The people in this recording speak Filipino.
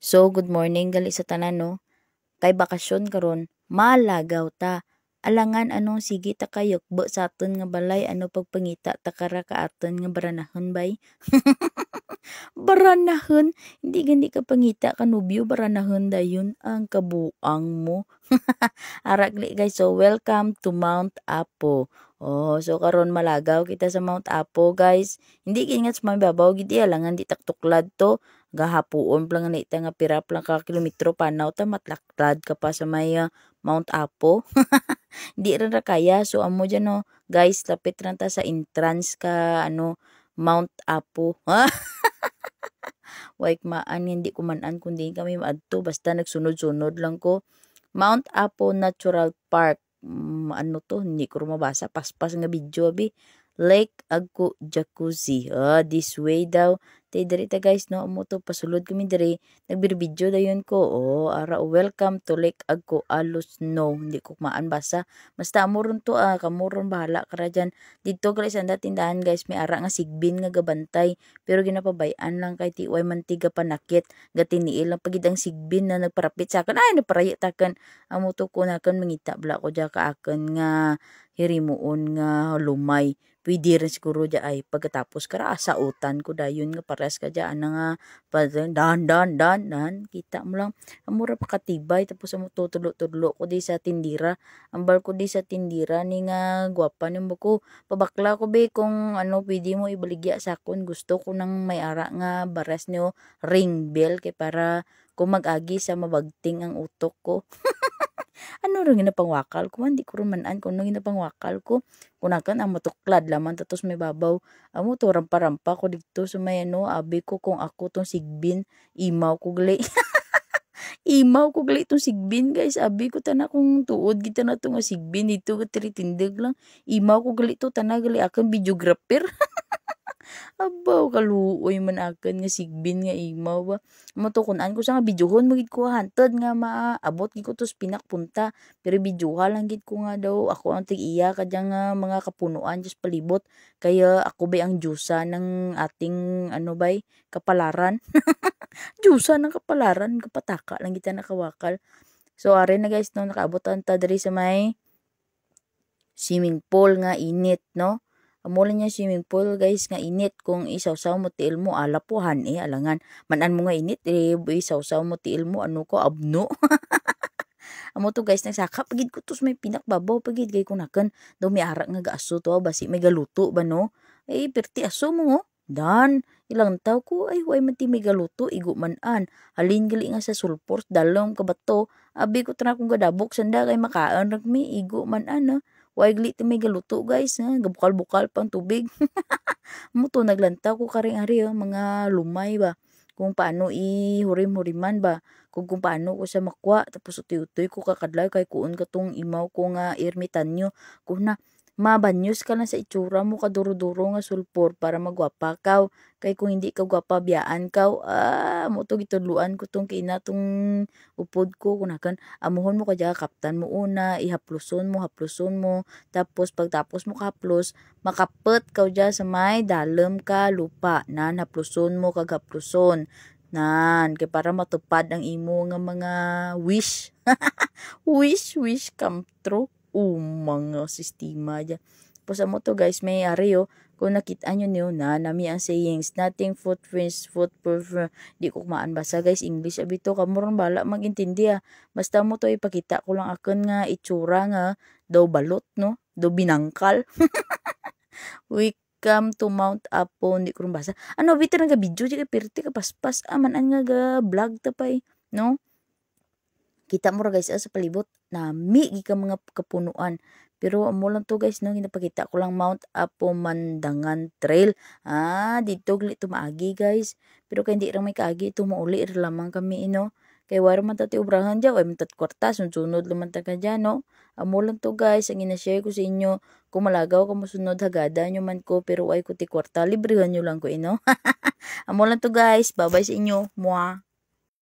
So, good morning gali sa tanan no. Kay bakasyon karon, malagaw ta. Alangan anong sige ta kayokbo sa aton nga balay ano pagpangita ta kara ka aton nga baranahon bay. Baranahon, hindi gani ka pangita ka nubyo baranahon dayon ang kabuang mo. Arakli guys, so welcome to Mount Apo. Oh, so karon malagaw kita sa Mount Apo guys. Hindi kingat sa mababaw gid alangan di taktuklad to. Gahapuon plang nga ita nga pira plang ka kilometro panaw ta matlaklad ka pa sa may Mount Apo. Di ra ra kaya so amo dyan no guys lapit ra ta sa entrance ka Mount Apo. Waik maan hindi ko manan kundi kami maadto basta nagsunod-sunod lang ko. Mount Apo Natural Park. Ano to? Hindi ko mabasa. Paspas nga video abi. Lake Agco Jacuzzi. This way daw. Tay diri ta guys no. Amo to pasulod kami diri. Nagbir-video dayon ko. Ara welcome to Lake Agco Alos no. Hindi ko maan basa. Basta amuron to kamuron bahala kara dyan. Dito guys anda tindahan guys may ara nga sigbin nga gabantay. Pero ginapabayan lang kay tiway mantiga panakit. Gatiniil lang pagid ang sigbin na nagparapit sa akin. Ay naparayit akan. Amo to ko nakan mangita bla ko dya ka akan nga hirimuon nga lumay. Pwede rin siguro dya ay pagkatapos kara asautan ko dayon nga pares ka dya nga dan kita mo lang amura pa katibay tapos amo tutulo-tulo ko di sa tindira ambal ko di sa tindira ni nga gwapa ni mo ko pabakla ko be kung pwede mo ibaligya sa akon gusto ko nang may ara nga bares niyo ring bell kay para kung mag-agi sa mabagting ang utok ko. Ano rin ginapangwakal ko, hindi ko rumanan kung ano ginapangwakal ko. Kunakan ang matuklad laman tatos may babaw. Amo to rampa-rampa ko dito sa may abi ko kung ako tong sigbin, imaw ko gali. Imaw ko gali tong sigbin guys, abi ko tana kung tuod kita na to nga sigbin dito ka tiritindig lang. Imaw ko gali to tana gali akan videographer. Abaw kaluoy man akan nga sigbin nga imaw ba. Matukunan ko sa nga bidyuhon magid ko hantod nga maabot gid ko tos pinakpunta. Pero bidyuha lang gid ko nga daw ako ang tig-iya kadya nga mga kapunuan just palibot. Kaya ako ba ang Diyosa ng ating bay kapalaran. Diyosa ng kapalaran kapataka lang kita nakawakal. So are na guys no nakaabot ta diri sa may swimming pool nga init no. Amulan niya swimming pool guys nga init kung isawsaw mo tiil mo alapuhan alangan manan mo nga init isawsaw mo tiil mo ano ko abno. Amo to guys nagsaka pagid ko tos may pinakbabaw pagid kay kunakan daw may ara nga gaaso to basi may galuto ba no perti aso mo dan ilang taw ko ay way man ti may galuto igo manan halin gali nga sa sulpor dalom ka bato abi ko tara kung gadabok sanda kay makaan ragmi igo manan way gali ti may galuto guys gabukal-bukal pang tubig. Mo to naglantaw ko karing ari mga lumay ba kung paano ihurim-huriman ba kung paano ko sa makwa tapos utoy-utoy ko kakadlay kay kuon katong imaw ko nga ermitanyo kung na mabanyos ka lang sa itsura mo kaduro-duro nga sulpor para magwapa kaw kay kung hindi ka gwapa biyaan kaw mo to gitudluan ko tong kina tong upod ko kunakan amuhon mo kadya kaptan mo una hapluson mo tapos pagtapos mo kahaplos makapet kaw dya sa may dalem ka lupa nan hapluson mo kag hapluson nan kay para matupad ang imo nga mga wish. wish come true mga sistema dyan. Tapos amo to guys may ari kung nakita nyo niyo na nami ang sayings nothing footprints di ko kumaan basa guys English abito kamuron bala magintindi basta mo to ipakita ko lang akan nga itsura nga daw balot no daw binangkal. Welcome to Mount Apo hindi ko rin basa bito nga video di ka pirti ka paspas aman ang nga vlog tapay no kita mo ra guys sa palibot nami ka mga kapunuan pero amo lang to guys no ginapakita ko lang Mount Apo Mandangan Trail dito gali tumaagi guys pero kay hindi ra may kaagi ito mauli ra lamang kami kay wala man tati obrahan dyan way man tat kwarta sunod luman ta ka dyan no amo lang to guys ang ina-share ko sa inyo kung malagaw ka mosunod hagada nyo man ko pero ay ko ti kwarta librehan nyo lang ko amo lang to guys bye bye sa inyo mua